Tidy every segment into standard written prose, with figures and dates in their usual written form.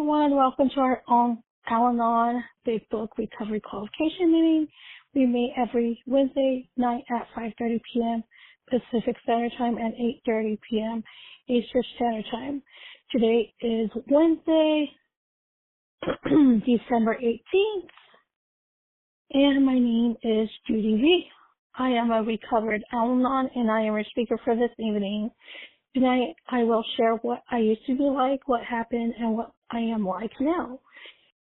everyone. Welcome to our own Al-Anon Big Book Recovery Qualification meeting. We meet every Wednesday night at 5:30 p.m. Pacific Standard Time and 8:30 p.m. Eastern Standard Time. Today is Wednesday, December 18th, and my name is Judy V. I am a recovered Al-Anon, and I am your speaker for this evening. Tonight, I will share what I used to be like, what happened, and what I am like now.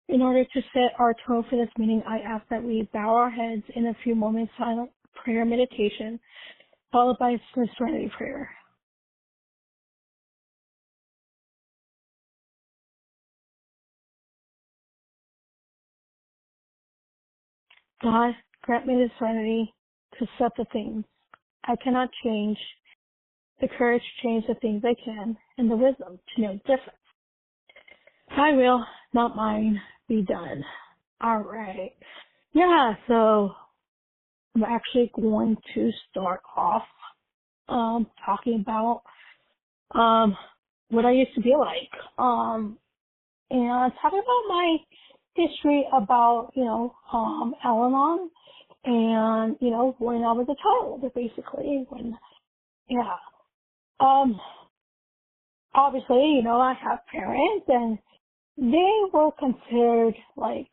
In order to set our tone for this meeting, I ask that we bow our heads in a few moments silent prayer meditation, followed by a serenity prayer. God, grant me the serenity to accept the things I cannot change, the courage to change the things I can, and the wisdom to know the difference. Thy will, not mine, be done. All right. Yeah, so I'm actually going to start off talking about what I used to be like. And talking about my history about, Al-Anon and, when I was a child, basically. Obviously, I have parents and they were considered like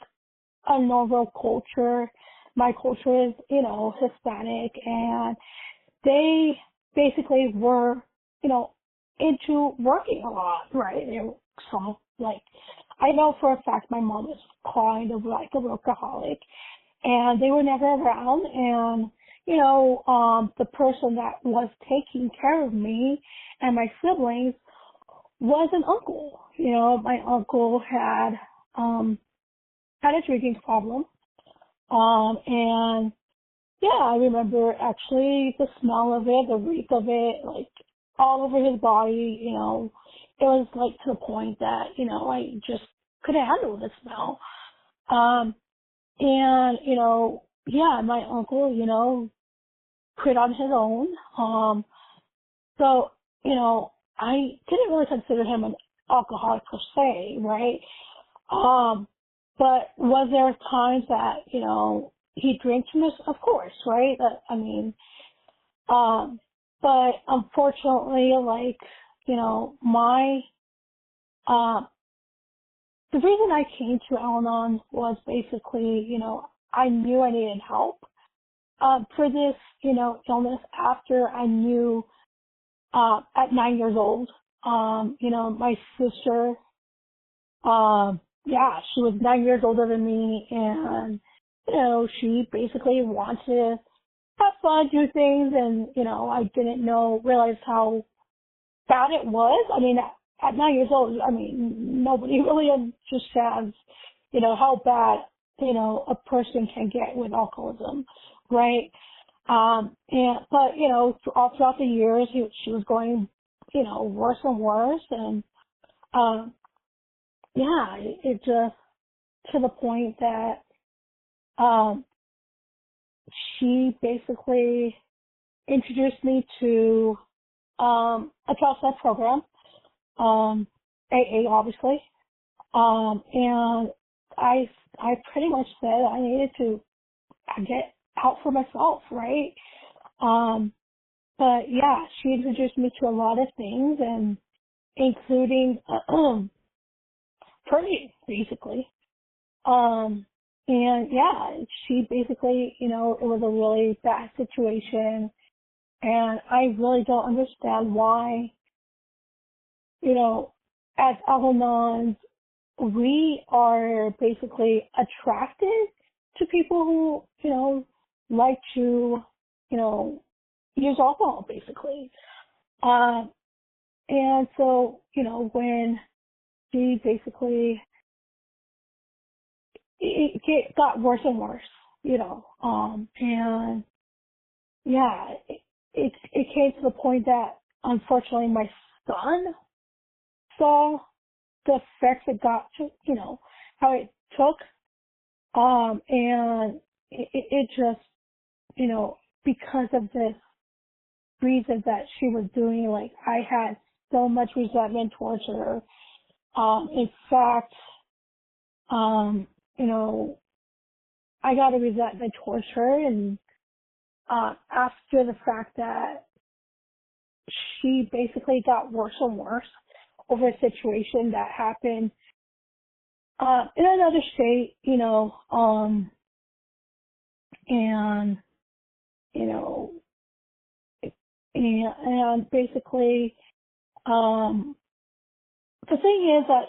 a normal culture. My culture is, Hispanic, and they basically were, into working a lot, right? They were I know for a fact my mom is kind of like a workaholic, and they were never around, and, the person that was taking care of me and my siblings was an uncle. My uncle had a drinking problem. And yeah, I remember actually the smell of it, the reek of it, like all over his body, it was like to the point that, I just couldn't handle the smell. And, yeah, my uncle, quit on his own. So, I didn't really consider him an alcoholic per se, right? But was there times that, he drank too much? Of course, right? But unfortunately, the reason I came to Al-Anon was basically, I knew I needed help, for this, illness after I knew, at 9 years old, my sister, she was 9 years older than me, and, she basically wanted to have fun, do things, and, I didn't realize how bad it was. At 9 years old, nobody really understands, how bad, a person can get with alcoholism, right? But, all throughout the years, she was going, worse and worse, and, it just, to the point that, she basically introduced me to, a 12-step program, AA, obviously, and I pretty much said I needed to get out for myself, right? But yeah, she introduced me to a lot of things, and including praying, basically. And yeah, she basically, it was a really bad situation, and I really don't understand why, as Al-Anons, we are basically attracted to people who, like to, use alcohol, basically. And so, when she basically, it got worse and worse, and yeah, it came to the point that, unfortunately, my son saw the effects it got to, how it took, and it just, because of this reason that she was doing, like, I had so much resentment towards her, In fact, you know, I got a resentment towards her, and after the fact that she basically got worse and worse over a situation that happened in another state, and you know, and basically, the thing is that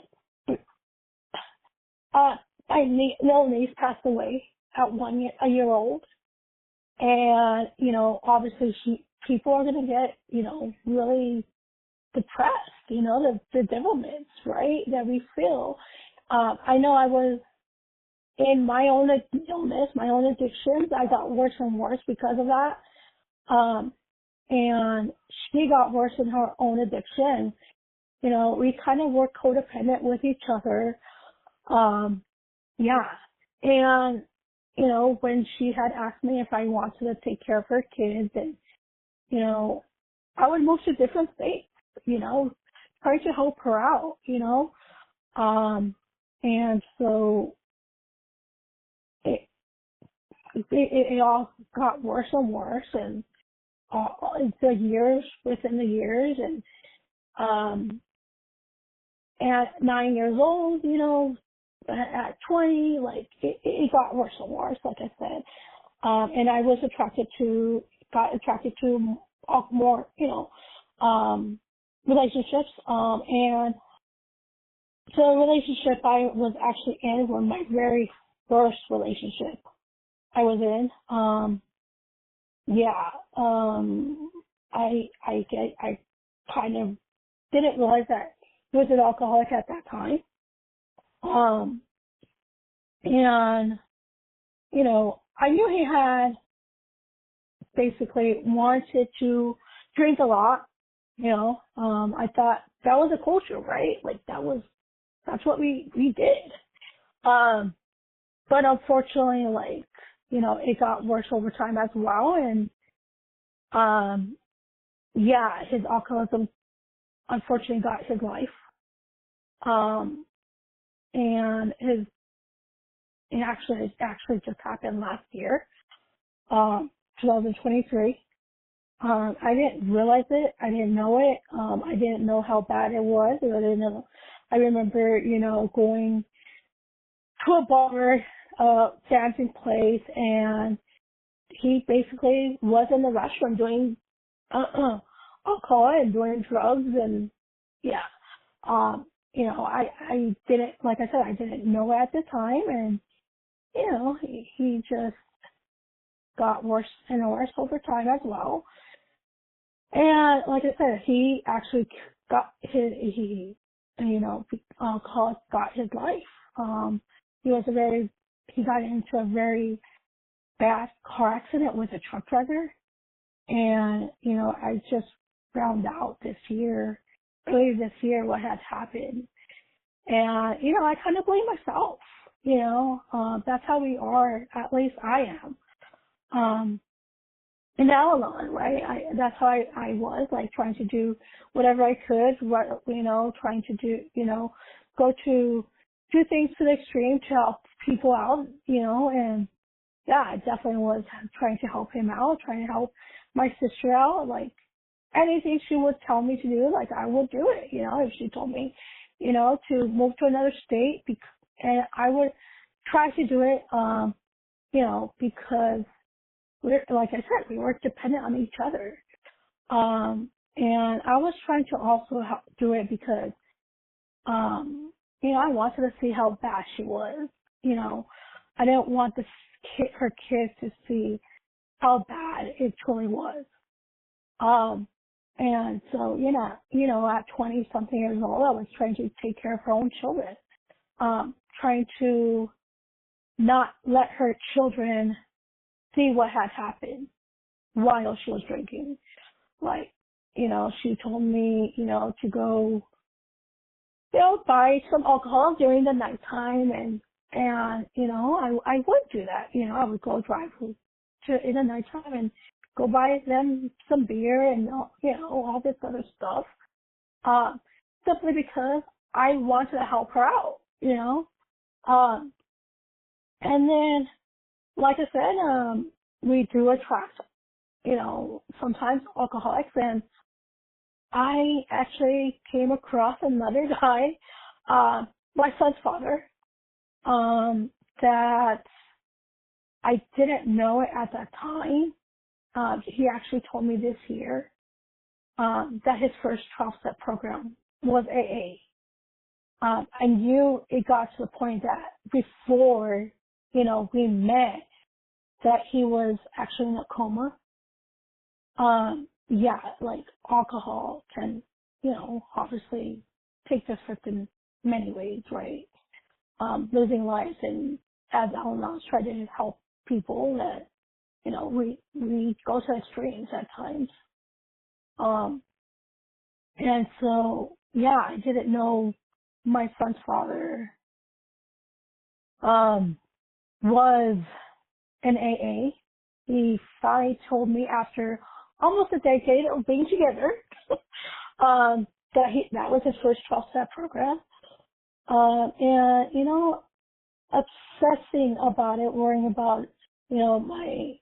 my little niece passed away at a year old, and obviously people are gonna get really depressed, the devilments, right, that we feel. I know I was in my own illness, my own addictions. I got worse and worse because of that. And she got worse in her own addiction. We kind of were codependent with each other. Yeah. And, when she had asked me if I wanted to take care of her kids, and, I would move to different states, try to help her out, and so it all got worse and worse, and within the years, and at 9 years old, at 20, like it got worse and worse, like I said, and I was got attracted to more, relationships, and the relationship I was actually in was my very first relationship I was in. Yeah, I kind of didn't realize that he was an alcoholic at that time. And, I knew he had basically wanted to drink a lot, I thought that was a culture, right? Like that's what we did. But unfortunately, like, it got worse over time as well. And, yeah, his alcoholism unfortunately got his life. And it actually just happened last year, 2023. I didn't realize it. I didn't know it. I didn't know how bad it was. I remember, going to a bar, dancing place, and he basically was in the restroom doing alcohol and doing drugs, and yeah. I didn't, like I said, I didn't know at the time, and he just got worse and worse over time as well. And like I said, he actually got alcohol got his life. He got into a very bad car accident with a truck driver. And, I just found out earlier this year, what had happened. And, I kind of blame myself, that's how we are, at least I am. In Al-Anon, right? That's how I was, like, trying to do whatever I could, trying to do things to the extreme to help people out, and yeah, I definitely was trying to help him out, trying to help my sister out, like, anything she would tell me to do, like, I would do it, if she told me, to move to another state, and I would try to do it, because like I said, we were dependent on each other. And I was trying to also do it because, I wanted to see how bad she was. I didn't want her kids to see how bad it truly was. And so, at 20 something years old, I was trying to take care of her own children, trying to not let her children see what had happened while she was drinking. Like, she told me, to go, buy some alcohol during the nighttime, and I would do that. I would go drive in the nighttime and go buy them some beer and, all this other stuff. Simply because I wanted to help her out, you know. Um, and then, like I said, we do attract, you know, sometimes alcoholics, and I actually came across another guy, my son's father, that I didn't know it at that time. He actually told me this year, that his first 12-step program was AA. I knew it got to the point that before, you know, we met, that he was actually in a coma. Yeah, like alcohol can, you know, obviously take this effect in many ways, right? Losing lives, and as Al-Anon try to help people that, you know, we go to extremes at times. And so, yeah, I didn't know my son's father, was in AA. He finally told me after almost a decade of being together, that was his first 12-step program. And, you know, obsessing about it, worrying about, you know, my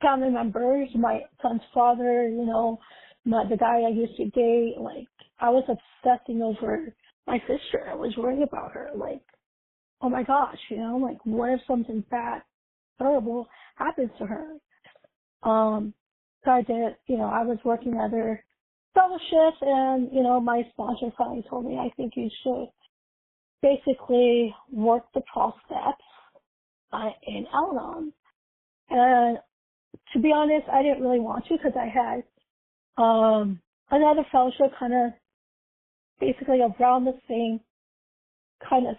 family members, my son's father, you know, the guy I used to date, like, I was obsessing over my sister. I was worrying about her, like, oh my gosh, you know, like, what if something bad, terrible happens to her? So I did, you know, I was working other fellowships, and, you know, my sponsor finally told me, I think you should basically work the 12 steps in Al-Anon. And to be honest, I didn't really want to, because I had another fellowship kind of basically around the same kind of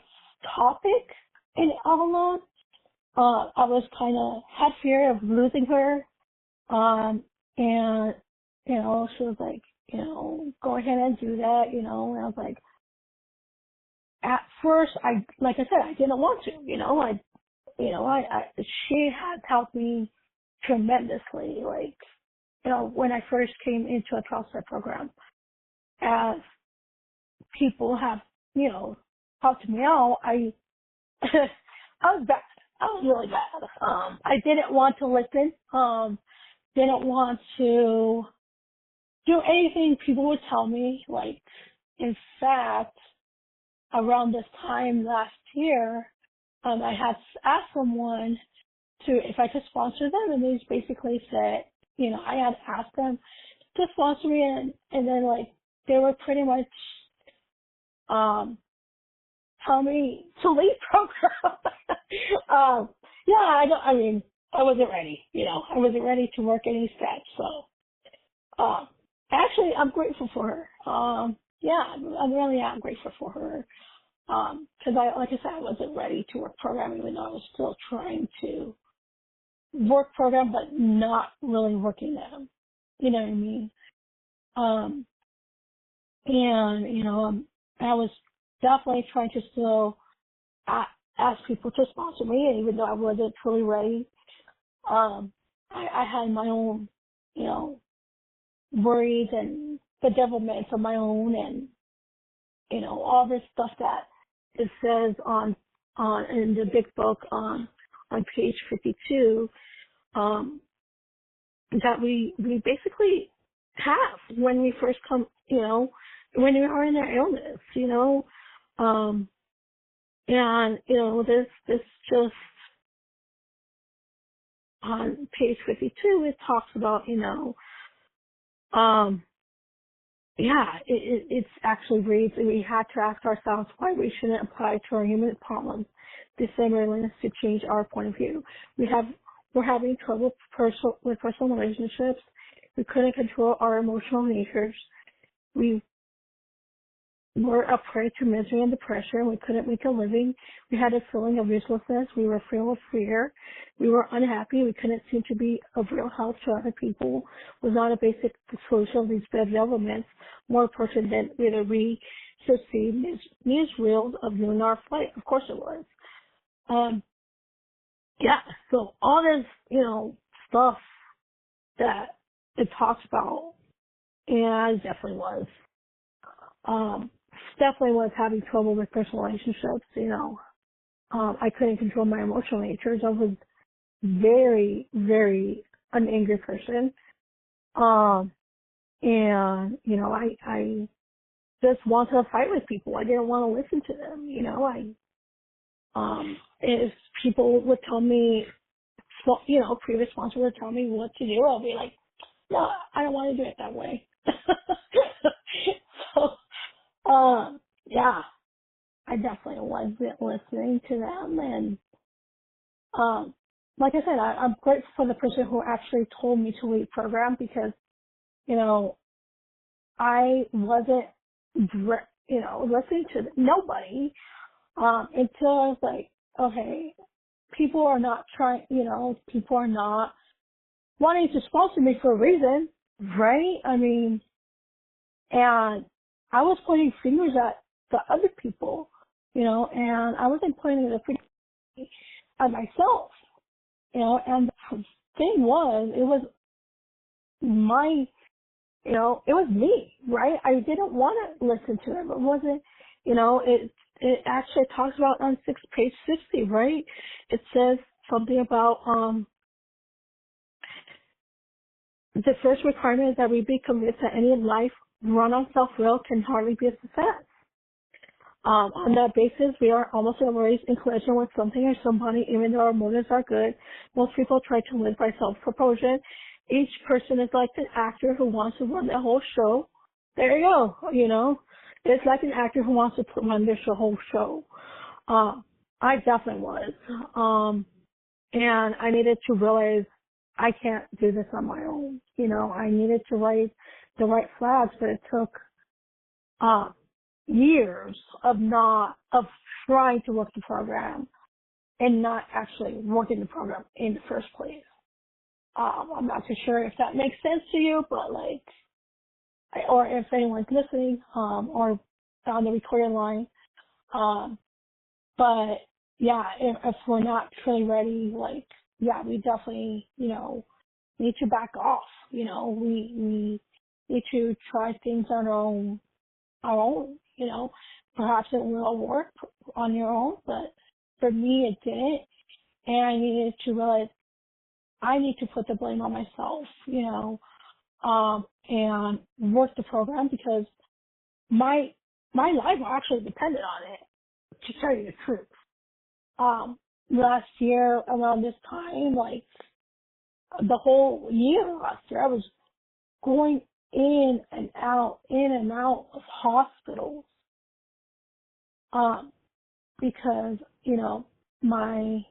topic in Al-Anon. I was kind of had fear of losing her, and, you know, she was like, you know, go ahead and do that, you know, and I was like, at first, like I said, I didn't want to, you know, she has helped me tremendously, like, you know, when I first came into a 12-step program, as people have, you know, talked to me out, I was bad. I was really bad. I didn't want to listen, didn't want to do anything people would tell me. Like, in fact, around this time last year, I had asked someone if I could sponsor them, and they basically said, you know, I had asked them to sponsor me, and then, like, they were pretty much tell me to leave program. Yeah, I wasn't ready, you know, I wasn't ready to work any steps, so, actually, I'm grateful for her. Yeah, I really am grateful for her. Cause like I said, I wasn't ready to work program, even though I was still trying to work program, but not really working them. You know what I mean? And, you know, I was definitely trying to still ask people to sponsor me, and even though I wasn't truly ready, I had my own, you know, worries and bedevilments of my own, and, you know, all this stuff that it says in the big book on page 52, that we basically have when we first come, you know, when we are in our illness, you know, and, you know, this just on page 52, it talks about, you know, yeah, it's actually reads, we had to ask ourselves why we shouldn't apply to our human problems the same willingness to change our point of view. We're having trouble with personal relationships. We couldn't control our emotional natures. We were a prey to misery and depression. We couldn't make a living. We had a feeling of uselessness. We were filled with fear. We were unhappy. We couldn't seem to be of real help to other people. Without a basic solution of these developments, more important than whether we should see newsreels of lunar flight. Of course it was. Yeah, so all this, you know, stuff that it talks about, and I definitely was definitely was having trouble with personal relationships, I couldn't control my emotional nature. So I was very, very an angry person. And, I just wanted to fight with people. I didn't want to listen to them. If people would tell me, previous sponsors would tell me what to do, I'll be like, no, I don't want to do it that way. So, yeah, I definitely wasn't listening to them. And, like I said, I'm grateful for the person who actually told me to leave program because, I wasn't, listening to nobody, until I was like, okay, people are not people are not wanting to sponsor me for a reason, right? I mean, and I was pointing fingers at the other people, and I wasn't pointing the finger at myself, and the thing was, it was my, it was me, right? I didn't want to listen to him. It wasn't, it actually talks about on page 60, right? It says something about, the first requirement is that we be convinced that any life run on self-will can hardly be a success. On that basis, we are almost always in collision with something or somebody, even though our motives are good. Most people try to live by self-propulsion. Each person is like an actor who wants to run the whole show. There you go, It's like an actor who wants to run their whole show. I definitely was. And I needed to realize I can't do this on my own. I needed to raise the right flags, but it took, years of trying to work the program and not actually working the program in the first place. I'm not too sure if that makes sense to you, but or if anyone's listening, or on the recording line. But yeah, if we're not truly ready, we definitely, need to back off. We need to try things on our own, Perhaps it will work on your own, but for me it didn't. And I needed to realize I need to put the blame on myself, and work the program because my life actually depended on it, to tell you the truth. Last year around this time, the whole year last year, I was going in and out of hospitals, because, my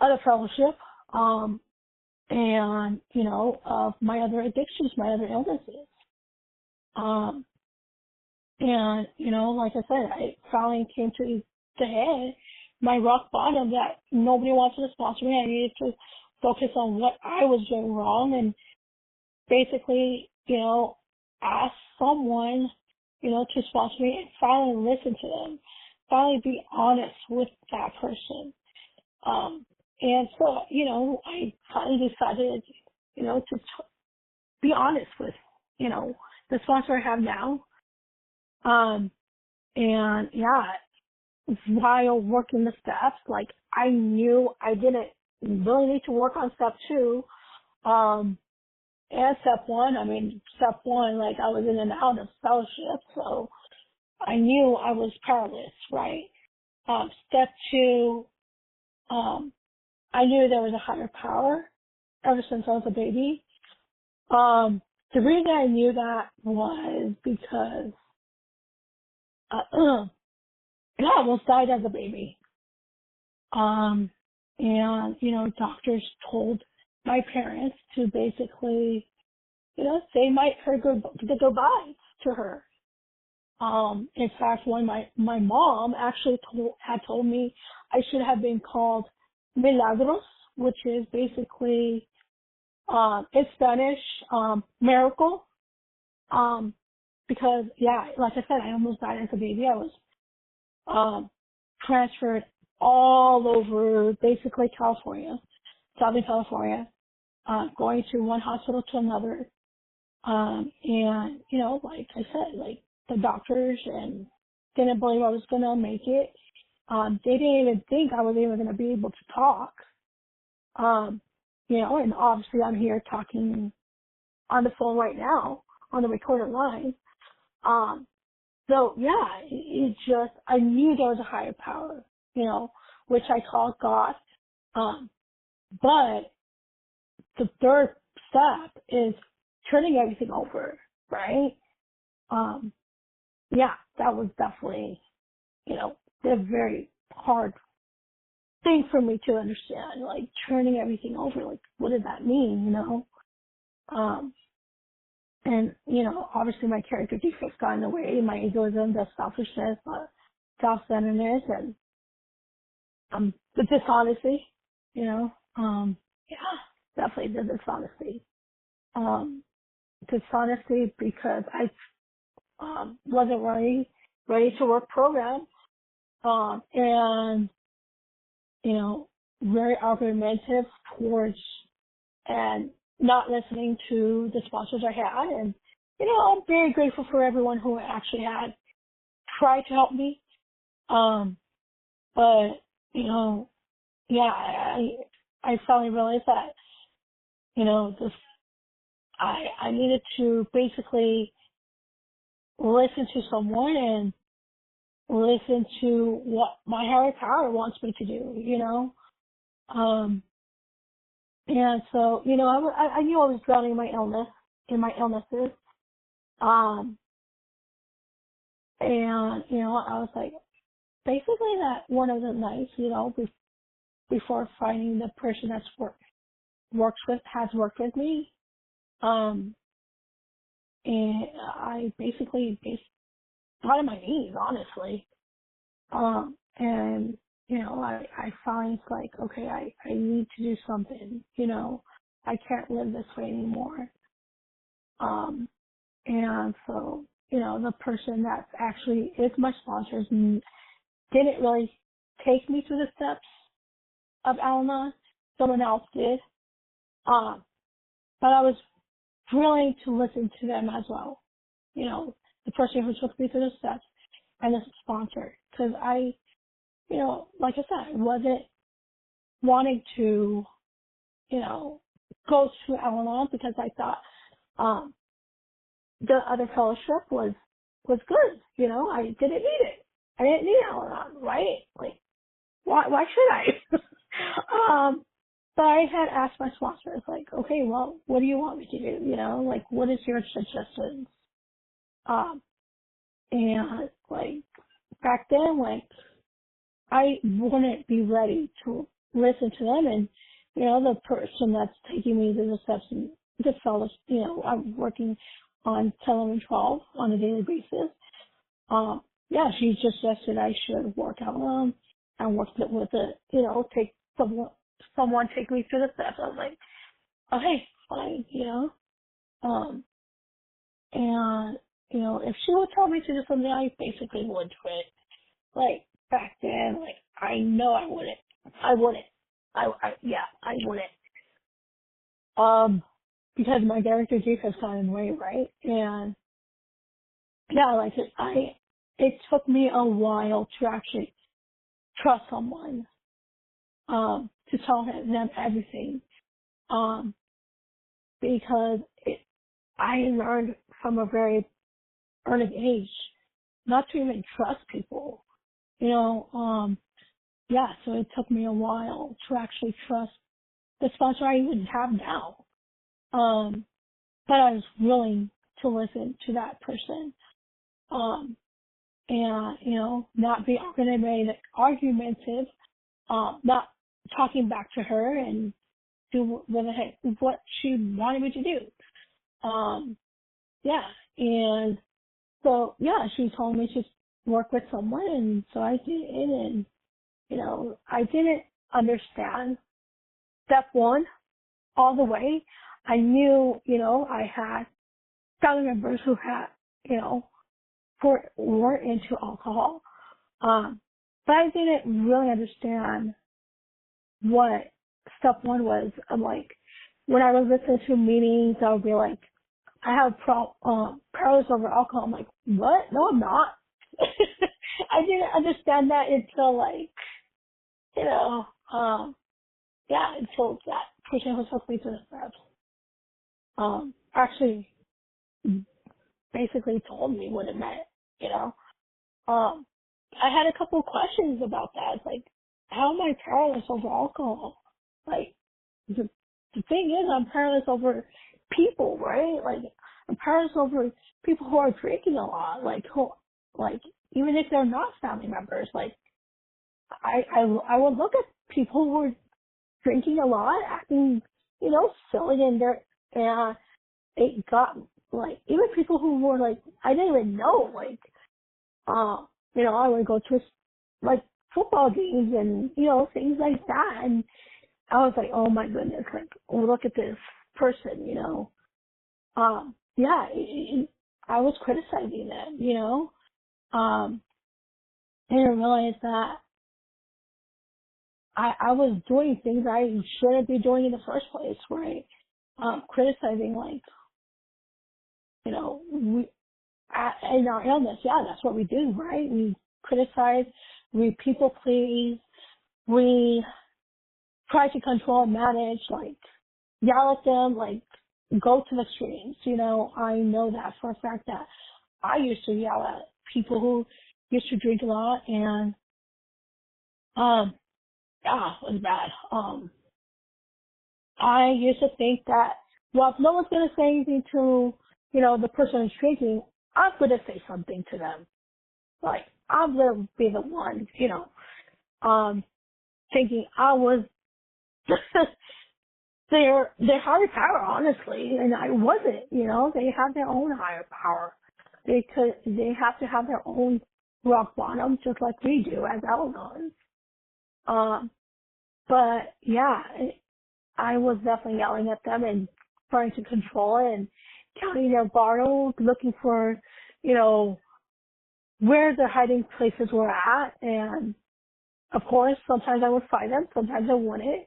other fellowship, and, of my other addictions, my other illnesses. And, like I said, I finally came to the head, my rock bottom, that nobody wanted to sponsor me. I needed to focus on what I was doing wrong and basically, ask someone, to sponsor me and finally listen to them, finally be honest with that person. And so, I finally decided, to be honest with, the sponsor I have now. And yeah, while working the steps, I knew I didn't really need to work on step 2. And step 1, step 1, I was in and out of fellowship, so I knew I was powerless, right? Step 2, I knew there was a higher power ever since I was a baby. The reason I knew that was because I almost died as a baby. And, doctors told my parents to basically, say the goodbye to her. In fact, when my mom actually had told me I should have been called Milagros, which is basically, in Spanish, miracle. Because like I said, I almost died as a baby. I was, transferred all over basically California, Southern California, going to one hospital to another. And, like I said, the doctors and didn't believe I was going to make it. They didn't even think I was even going to be able to talk. And obviously I'm here talking on the phone right now on the recorded line. So yeah, I knew there was a higher power, which I call God. But the third step is turning everything over, right? Yeah, that was definitely, a very hard thing for me to understand, like turning everything over, like what does that mean, And, obviously my character defects got in the way, my egoism, the selfishness, self-centeredness, and the dishonesty, yeah, definitely the dishonesty. Dishonesty because I wasn't ready to work program, and, very argumentative towards and not listening to the sponsors I had. And, I'm very grateful for everyone who actually had tried to help me. But, yeah, I finally realized that, this, I needed to basically listen to someone and listen to what my higher power wants me to do, And so, I knew I was drowning in my illnesses. And, I was like, basically that one of the nights, before finding the person has worked with me, and I basically got on my knees, honestly. And, I find like, okay, I need to do something, I can't live this way anymore. And so, the person that actually is my sponsors didn't really take me through the steps of Al-Anon. Someone else did. But I was willing to listen to them as well. The person who took me through the steps and the sponsor. Because I, like I said, I wasn't wanting to, go to Al-Anon because I thought, the other fellowship was good. I didn't need it. I didn't need Al-Anon, right? Like, why should I? But I had asked my sponsors, like, okay, well, what do you want me to do? Like, what is your suggestions? And like, back then, like, I wouldn't be ready to listen to them. And, the person that's taking me to the steps and the fellows, I'm working on 10, 11, 12 on a daily basis. Yeah, she just suggested I should work out and work with it, take someone take me through the steps. I was like, okay, fine, and, if she would tell me to do something, I basically would do it. Like, back then, like, I know I wouldn't. I wouldn't. I wouldn't. Because my character defects got in the way, right? And, yeah, like, it took me a while to actually trust someone, to tell them everything, because I learned from a very early age not to even trust people, yeah, so it took me a while to actually trust the sponsor I even have now. But I was willing to listen to that person, and, not be argumentative, not talking back to her and do what she wanted me to do. Yeah, and so, yeah, she told me to work with someone, and so I did, and, I didn't understand step one all the way. I knew, I had family members who had, were into alcohol, but I didn't really understand what step one was. I'm like, when I was listening to meetings, I would be like, I have paralysis over alcohol. I'm like, what? No, I'm not. I didn't understand that until like, you know, yeah, until that person who took me to the steps, actually basically told me what it meant, you know. Um, I had a couple of questions about that. It's like, how am I powerless over alcohol? Like, the, the thing is, I'm powerless over people, right? Like, I'm powerless over people who are drinking a lot, like, who, like, even if they're not family members, like, I would look at people who were drinking a lot, acting, you know, silly, and it got, like, even people who were, like, I didn't even know, like, you know, I would go to, like, football games and, you know, things like that, and I was like, oh my goodness, like, oh, look at this person, you know. Yeah, I was criticizing them, you know. I didn't realize that I was doing things I shouldn't be doing in the first place, right? Criticizing, like, you know, in our illness, yeah, that's what we do, right? We criticize, we people please, we try to control and manage, like, yell at them, like, go to the extremes, you know. I know that for a fact that I used to yell at people who used to drink a lot, and, yeah, it was bad. I used to think that, well, if no one's going to say anything to, you know, the person who's drinking, I'm going to say something to them. Like, I'm going to be the one, you know, thinking I was their higher power, honestly, and I wasn't, you know. They have their own higher power. They have to have their own rock bottom, just like we do as Al-Anon. But yeah, I was definitely yelling at them and trying to control it and counting their bottles, looking for, you know, where their hiding places were at. And of course, sometimes I would find them, sometimes I wouldn't.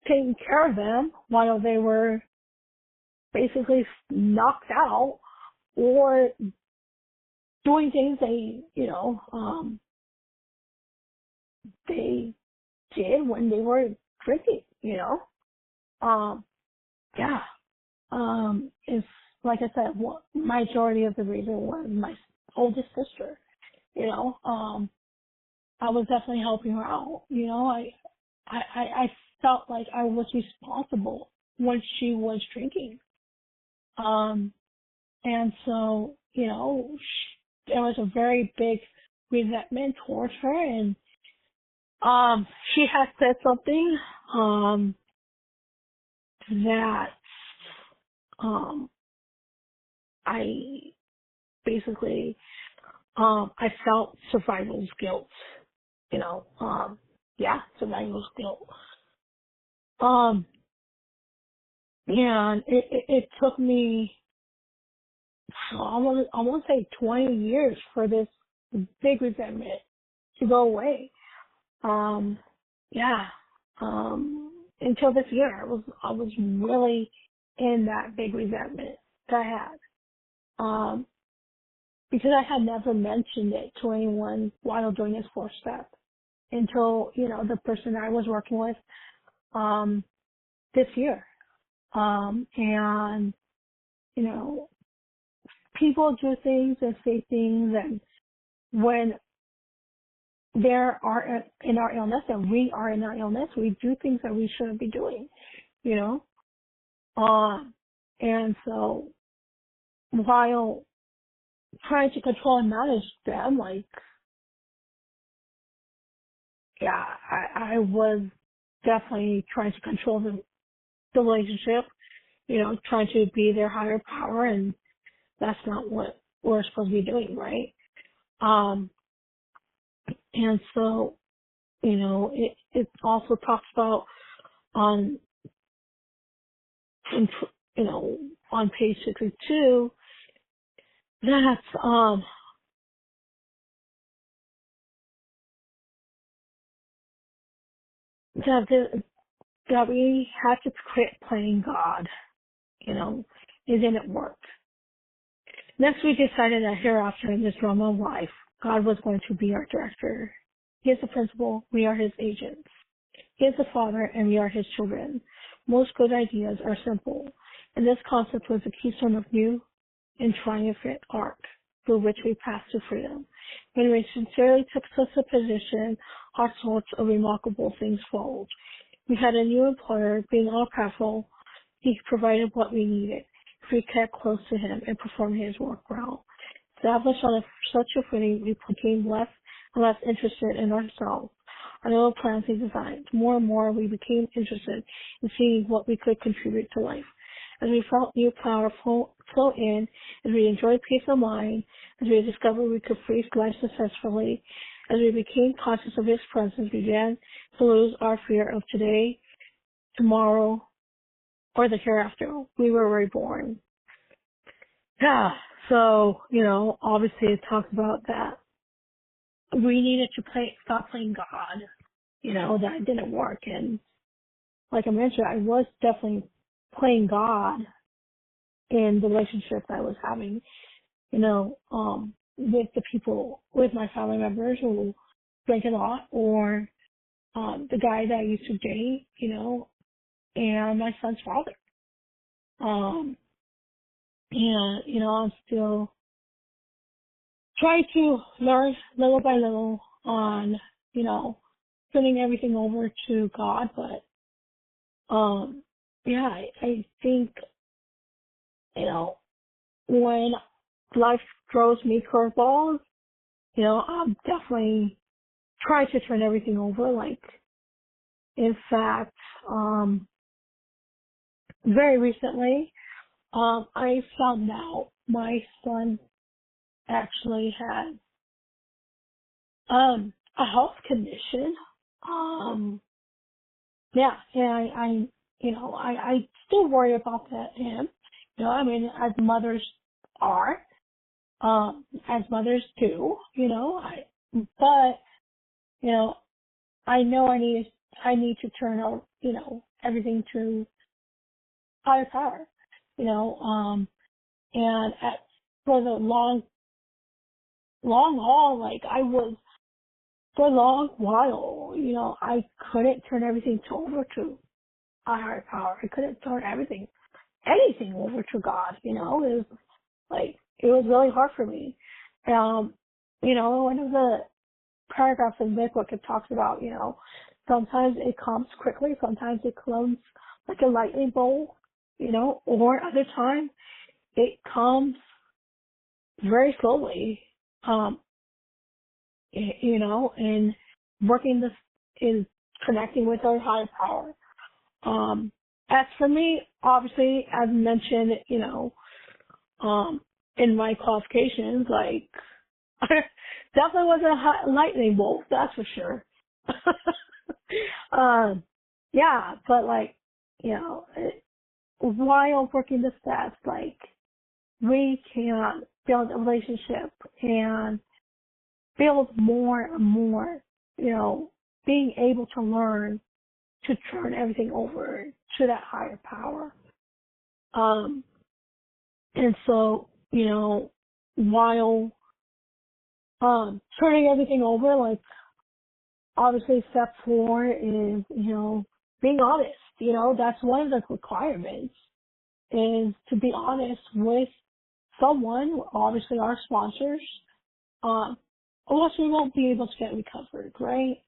Taking care of them while they were basically knocked out or doing things they, you know, they did when they were drinking, you know. Yeah. It's like I said, majority of the reason was my oldest sister, you know. I was definitely helping her out, you know. I felt like I was responsible when she was drinking. And so, you know, there was a very big resentment towards her, and she had said something that I basically I felt survival's guilt, you know. Yeah, survival's guilt. Um and it took me I want to say 20 years for this big resentment to go away. Um, yeah. Until this year, I was really in that big resentment that I had. Because I had never mentioned it to anyone while doing this fourth step until, you know, the person I was working with, this year. And, you know, people do things and say things, and when there are in our illness and we are in our illness, we do things that we shouldn't be doing, you know. And so while trying to control and manage them, like, yeah, I was definitely trying to control the relationship, you know, trying to be their higher power, and that's not what we're supposed to be doing, right? And so, you know, it also talks about on, in, you know, on page 62, that, that, that we have to quit playing God, you know. It didn't work. Next, we decided that hereafter in this realm of life, God was going to be our director. He is the principal, we are his agents. He is the father, and we are his children. Most good ideas are simple, and this concept was the keystone of new and triumphant arc through which we pass to freedom. When we sincerely took such a position, all sorts of remarkable things followed. We had a new employer, being all-powerful. He provided what we needed. We kept close to him and performed his work well. Established on such a footing, we became less and less interested in ourselves, our little plans and designs. More and more, we became interested in seeing what we could contribute to life. As we felt new power flow in, as we enjoyed peace of mind, as we discovered we could face life successfully, as we became conscious of his presence, we began to lose our fear of today, tomorrow, or the hereafter. We were reborn. Yeah, so, obviously it talks about that we needed to stop playing God, that didn't work. And like I mentioned, I was definitely playing God in the relationships I was having, with the people, with my family members who drank a lot, or the guy that I used to date, and my son's father. And, I'm still trying to learn little by little on, turning everything over to God. But, yeah, I think, when life throws me curveballs, I'm definitely trying to turn everything over. Like, in fact, very recently, I found out my son actually had a health condition. Yeah, and I still worry about that him. As mothers are, as mothers do, but I know I need to turn out, everything to higher power, and for the long haul, like I was, for a long while, I couldn't turn everything over to a higher power. I couldn't turn anything over to God, it was like, it was really hard for me. One of the paragraphs in the book, it talks about, sometimes it comes quickly, sometimes it comes like a lightning bolt, or other times it comes very slowly, and working this is connecting with our higher power. As for me, obviously, as mentioned, in my qualifications, like, definitely wasn't a lightning bolt, that's for sure. Yeah, but like, while working the steps, like, we can build a relationship and build more and more, being able to learn to turn everything over to that higher power. And so, while turning everything over, like, obviously step 4 is, being honest. That's one of the requirements, is to be honest with someone, obviously our sponsors, or else we won't be able to get recovered, right?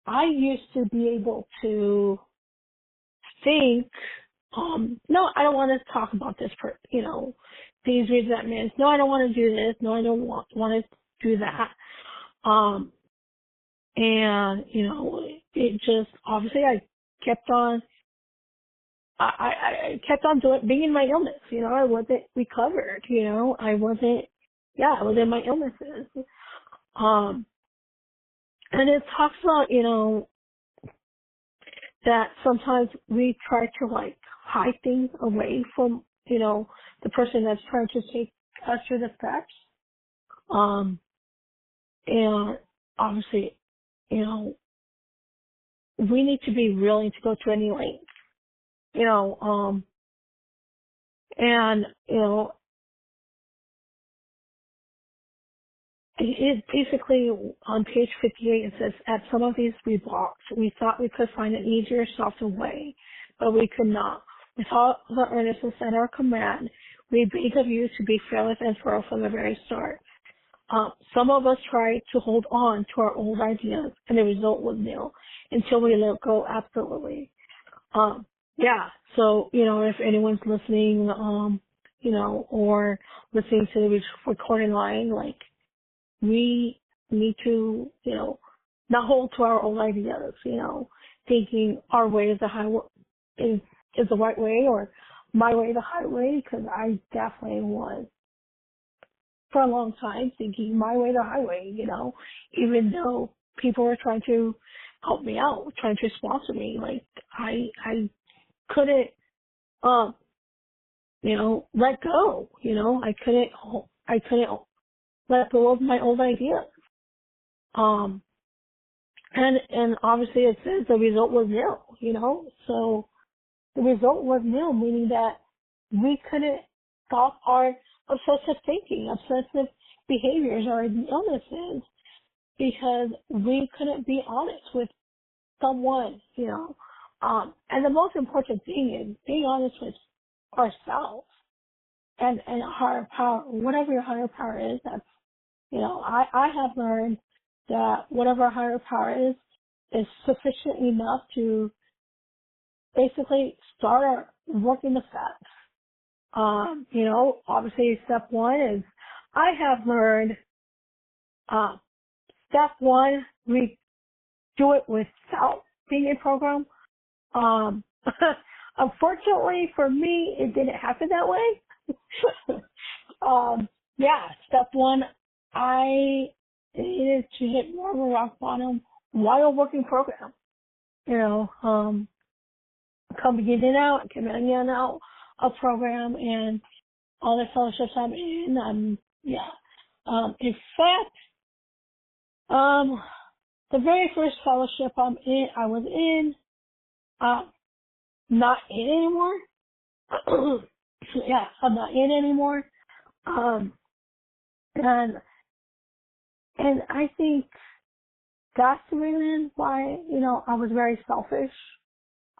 I used to be able to think, no, I don't want to talk about this these resentments. No, I don't want to do this. No, I don't want to do that. And, it just, obviously I kept on, I kept on being in my illness. I wasn't recovered, I was in my illnesses. And it talks about, that sometimes we try to like hide things away from, the person that's trying to take us through the steps. And obviously, we need to be willing to go to any length you know, and, you know, it basically on page 58 it says, at some of these we balked. We thought we could find an easier, softer way, but we could not. With all the earnestness at our command, we beg of you to be fearless and thorough from the very start. Some of us tried to hold on to our old ideas, and the result was nil until we let go absolutely. Yeah, so, you know, if anyone's listening, you know, or listening to the recording line, like, we need to, you know, not hold to our old ideas, you know, thinking our way is the highway, is the right way, or my way the highway, because I definitely was for a long time thinking my way the highway, you know, even though people were trying to help me out, trying to sponsor me, like I couldn't, you know, let go, you know, I couldn't let go of my old ideas. And obviously it says the result was nil, you know, so the result was nil, meaning that we couldn't stop our obsessive thinking, obsessive behaviors, or illnesses, because we couldn't be honest with someone, you know. And the most important thing is being honest with ourselves and a higher power, whatever your higher power is. That's, you know, I have learned that whatever higher power is sufficient enough to basically start working the steps. You know, obviously step one is, I have learned, step one, we do it without being in program. Unfortunately for me, it didn't happen that way. Yeah, step one, I needed to hit more of a rock bottom while working program. You know, coming in and out, coming in and out of program, and all the fellowships I'm in, yeah. In fact, the very first fellowship I was in, not in anymore. Yeah, I'm not in anymore. And I think that's the reason why, you know, I was very selfish.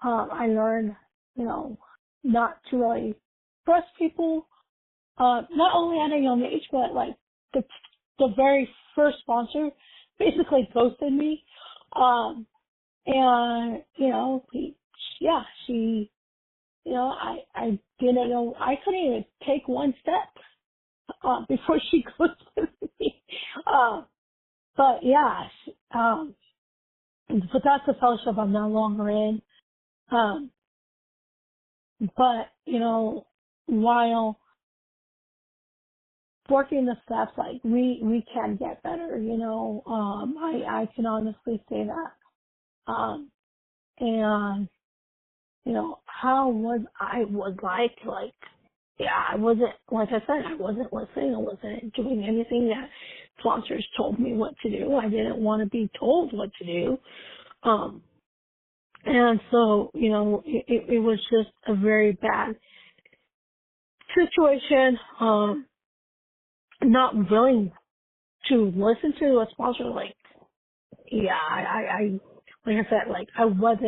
I learned, you know, not to really trust people, not only at a young age, but like the very first sponsor basically ghosted me. And, you know, she, you know, I didn't know, I couldn't even take one step, before she ghosted me. But yeah, but that's a fellowship I'm no longer in. But, you know, while working the steps, like we can get better, you know, I can honestly say that. And, you know, how was like, yeah, I wasn't, like I said, I wasn't listening. I wasn't doing anything that sponsors told me what to do. I didn't want to be told what to do. And so, you know, it was just a very bad situation. Not willing to listen to a sponsor, like, yeah, I like I said, like I was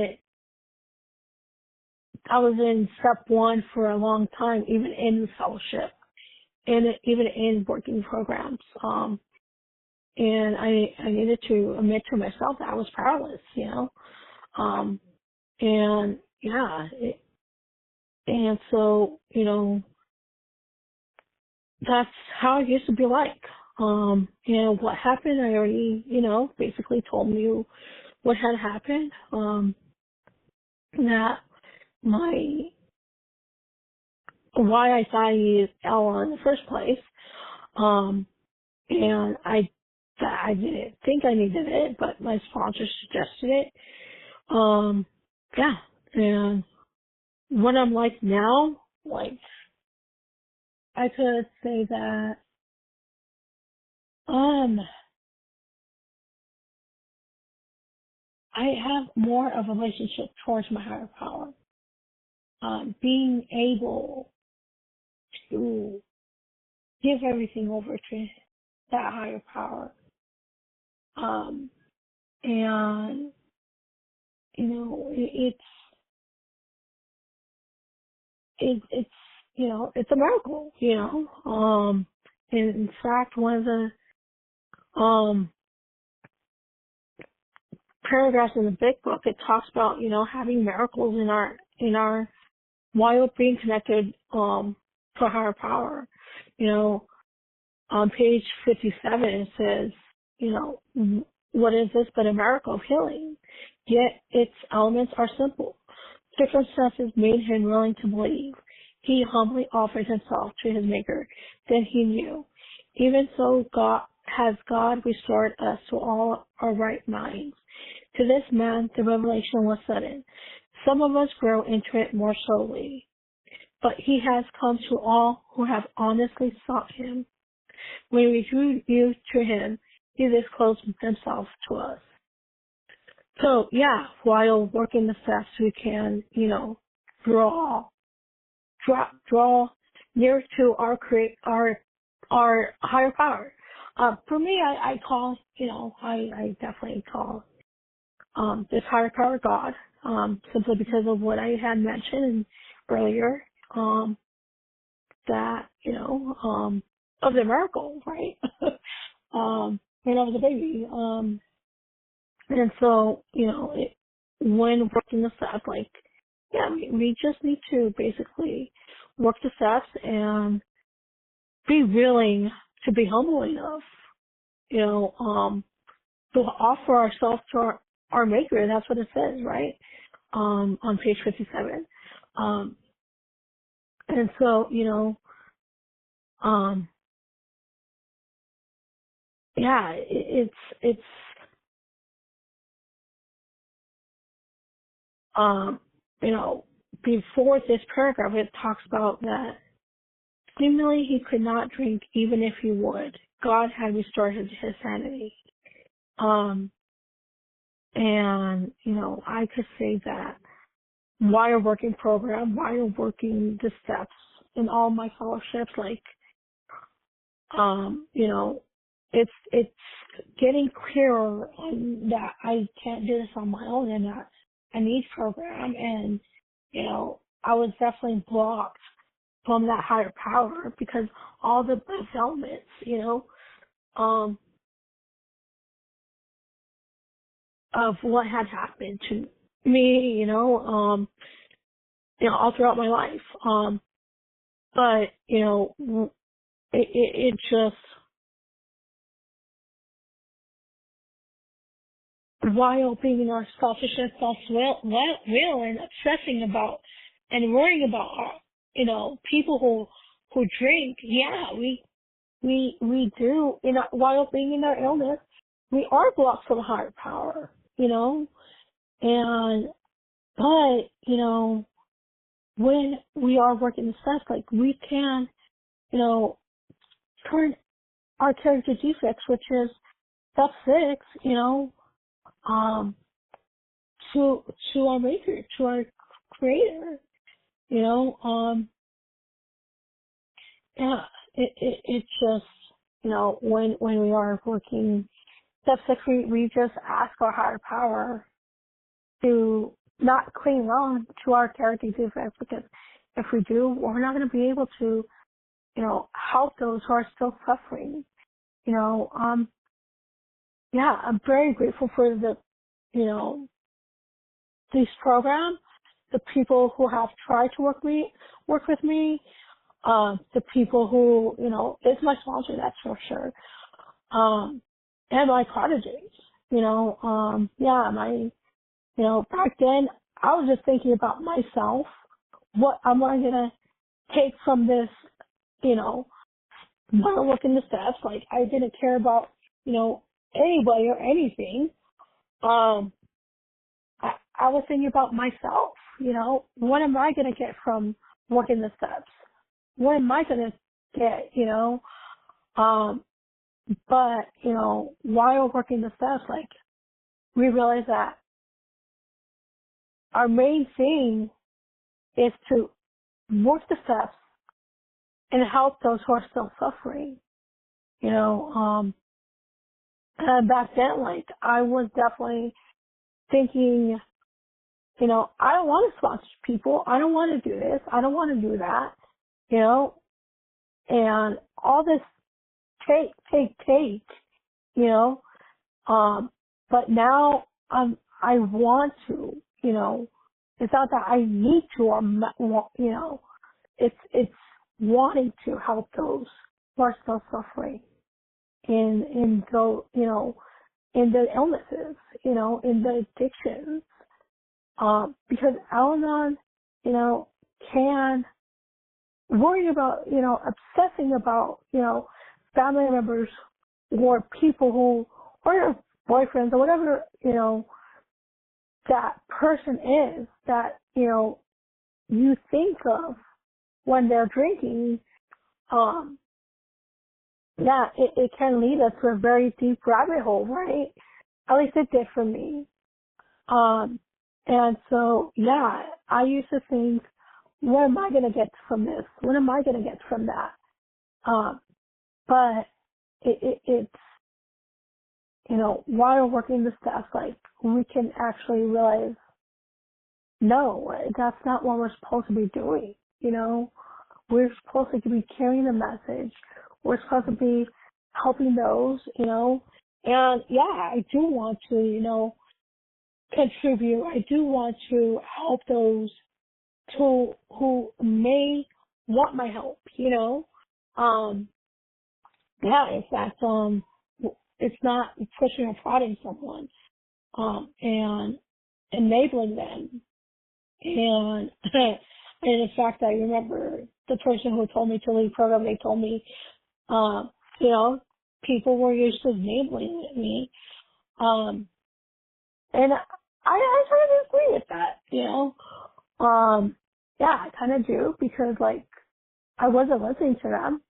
in step one for a long time, even in fellowship, and even in working programs. And I needed to admit to myself that I was powerless, you know. And yeah, and so, you know, that's how it used to be like. And what happened, I already, you know, basically told you what had happened. That why I thought I needed Al-Anon in the first place. And I didn't think I needed it, but my sponsor suggested it. Yeah, and what I'm like now, like, I could say that, I have more of a relationship towards my higher power. being able to give everything over to that higher power. And, it's, it's a miracle, in fact, one of the, paragraphs in the big book, it talks about, having miracles in our while being connected, to a higher power. On page 57, it says, what is this but a miracle of healing? Yet its elements are simple. Circumstances made him willing to believe. He humbly offered himself to his Maker. Then he knew. Even so, God restored us to all our right minds. To this man, the revelation was sudden. Some of us grow into it more slowly, but he has come to all who have honestly sought him. When we drew near to him, he disclosed himself to us. So, while working the steps, we can, draw near to our higher power. For me, I call, I definitely call this higher power God, simply because of what I had mentioned earlier, that, of the miracle, right? When I was a baby. And so, when working the steps, we just need to basically work the steps and be willing to be humble enough, to offer ourselves to our Maker. That's what it says, right? On page 57. And so, it's, before this paragraph, it talks about that seemingly he could not drink even if he would. God had restored his sanity. And, I could say that while working program, while working the steps in all my fellowships, it's getting clearer that I can't do this on my own and that I need program. And, I was definitely blocked from that higher power because all the elements, of what had happened to me, all throughout my life. But, it just, while being in our selfish and self-will and obsessing about and worrying about, people who drink, we do, while being in our illness, we are blocked from higher power, and, but, when we are working the steps, we can, turn our character defects, which is step 6, to our Maker, to our Creator, it just, when we are working step 6, we just ask our higher power to not cling on to our character defects, because if we do, we're not going to be able to, help those who are still suffering. I'm very grateful for the, these programs, the people who have tried to work with me, the people who, is my sponsor, that's for sure. And my prodigies, back then I was just thinking about myself. What am I going to take from this, while looking the steps? I didn't care about, anybody or anything. I was thinking about myself, what am I going to get from working the steps? What am I going to get, but, while working the steps, we realize that our main thing is to work the steps and help those who are still suffering. You know, and back then, like, I was definitely thinking, you know, I don't want to sponsor people. I don't want to do this. I don't want to do that. You know, and all this take, you know, but now I want to, you know, it's not that I need to or, you know, it's wanting to help those who are still suffering in the, you know, in the illnesses, you know, in the addictions, because Al-Anon, you know, can worry about, you know, obsessing about, you know, family members or people who, or your boyfriends or whatever, you know, that person is that, you know, you think of when they're drinking, yeah, it can lead us to a very deep rabbit hole, right? At least it did for me. And so, yeah, I used to think, what am I going to get from this? What am I going to get from that? But it's, you know, while working the steps, like, we can actually realize, no, that's not what we're supposed to be doing, you know? We're supposed to be carrying the message. We're supposed to be helping those, you know? And, yeah, I do want to, you know, contribute. I do want to help those who may want my help, you know? Yeah, in fact, it's not pushing or prodding someone, and enabling them. And, and in fact, I remember the person who told me to leave program, they told me, you know, people were used to enabling me. And I kind of agree with that, you know. Yeah, I kind of do, because, like, I wasn't listening to them.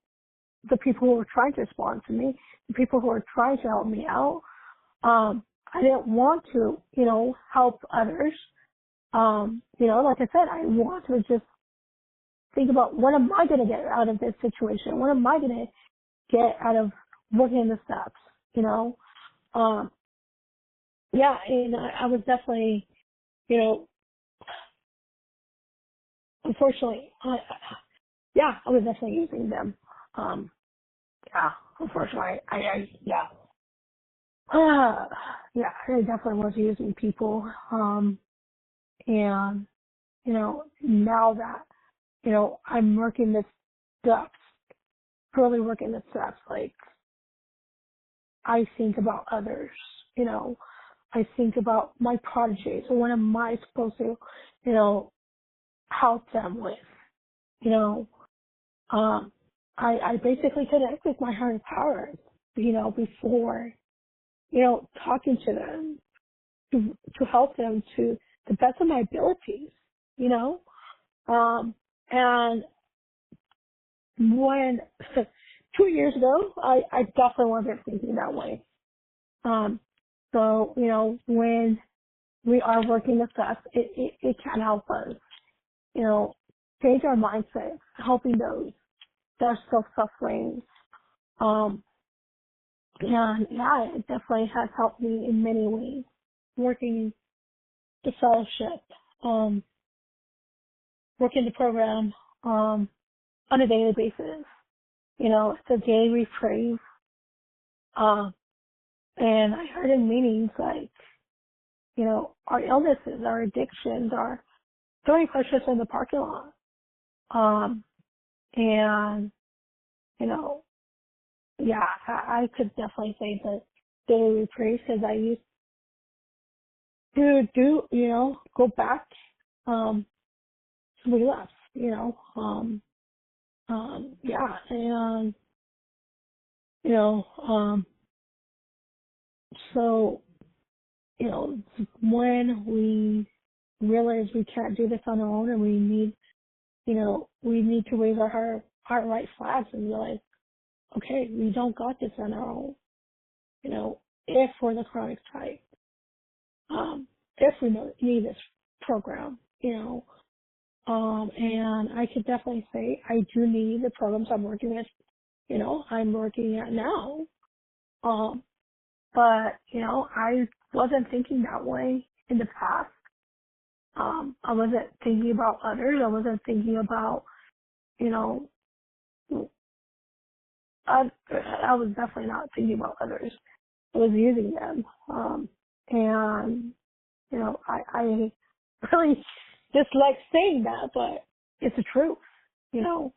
The people who were trying to respond to me, the people who were trying to help me out. I didn't want to, you know, help others. You know, like I said, I want to just think about, what am I going to get out of this situation? What am I going to get out of working in the steps, you know? Yeah, and I was definitely, you know, unfortunately, yeah, I was definitely using them. Yeah, unfortunately, yeah. Yeah, I definitely was using people. And, you know, now that, you know, I'm working the steps, really working the steps, like, I think about others, you know, I think about my prodigies. So what am I supposed to, you know, help them with, you know? I basically connect with my higher power, you know, before, you know, talking to them, to help them to the best of my abilities, you know? And when 2 years ago, I definitely wasn't thinking that way. So, you know, when we are working with us, it can help us, you know, change our mindset, helping those that are still suffering. And yeah, it definitely has helped me in many ways, working the fellowship, working the program, on a daily basis. You know, it's a daily rephrase. And I heard in meetings, like, you know, our illnesses, our addictions are throwing pressures in the parking lot. And, you know, yeah, I could definitely say that daily reprise, because I used to do, you know, go back, to relapse, you know, yeah, and, you know, so, you know, when we realize we can't do this on our own, and we need, you know, we need to raise our heart right flags and realize, okay, we don't got this on our own, you know, if we're the chronic type, if we need this program, you know, And I could definitely say I do need the programs I'm working with, I'm working at now. Um, but, I wasn't thinking that way in the past. I wasn't thinking about others. I wasn't thinking about, you know, I was definitely not thinking about others. I was using them. And, I really dislike saying that, but it's the truth, you know.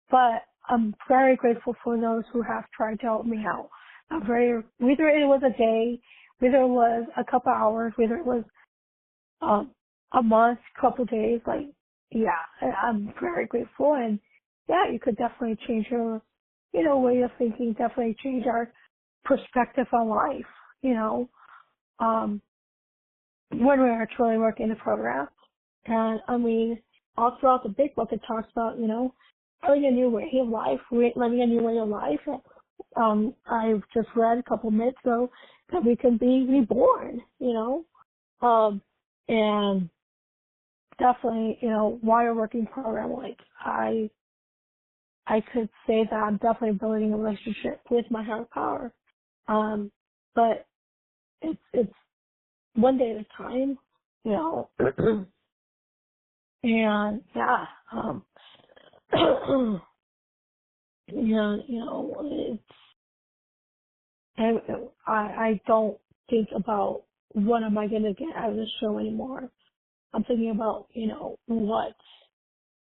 But I'm very grateful for those who have tried to help me out. Whether it was a day, whether it was a couple hours, whether it was a month, couple days, I'm very grateful. And yeah, you could definitely change your, way of thinking, definitely change our perspective on life, um, when we are truly working the program. And I mean, all throughout the big book, it talks about, living a new way of life, living a new way of life. I just read a couple minutes ago that we can be reborn, and definitely, while you're working program, I could say that I'm definitely building a relationship with my higher power. But it's one day at a time, and yeah, it's, I don't think about what am I going to get out of this show anymore. I'm thinking about, what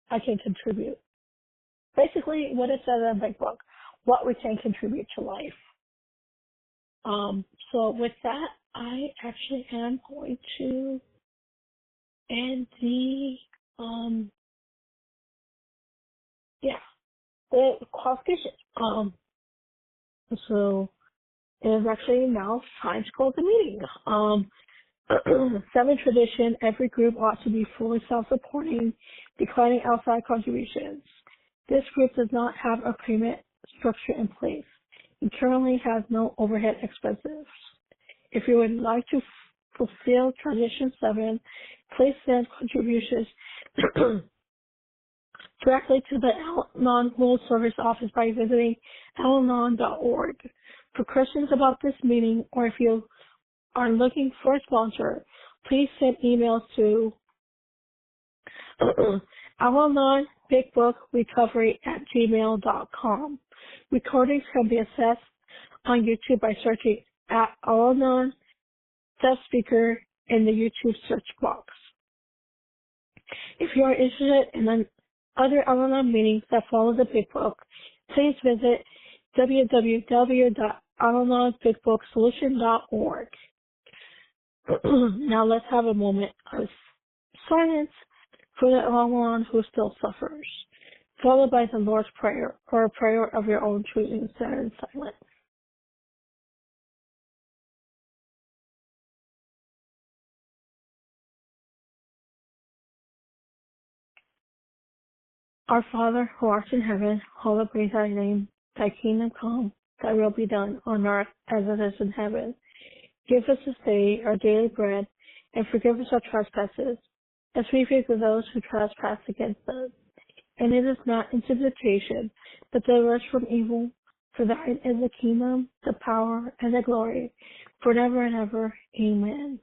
I can contribute. Basically, what it says in my book, what we can contribute to life. So with that, I actually am going to end the qualification. So it is actually now time to close the meeting. 7 tradition, every group ought to be fully self-supporting, declining outside contributions. This group does not have a payment structure in place. It currently has no overhead expenses. If you would like to fulfill tradition 7, please send contributions directly to the Al-Anon World Service Office by visiting alanon.org. For questions about this meeting, or if you are looking for a sponsor, please send emails to alanonbigbookrecovery@gmail.com. Recordings can be accessed on YouTube by searching at Al-Anon Deaf Speaker in the YouTube search box. If you are interested in other Al-Anon meetings that follow the Big Book, please visit www.alanonbigbook.solution.org. Now let's have a moment of silence for the Al-Anon who still suffers, followed by the Lord's Prayer, or a prayer of your own choosing, said in silence. Our Father, who art in heaven, hallowed be thy name. Thy kingdom come, thy will be done on earth as it is in heaven. Give us this day our daily bread, and forgive us our trespasses, as we forgive those who trespass against us. And it is not into temptation, but deliver us from evil. For thine is the kingdom, the power, and the glory, forever and ever. Amen.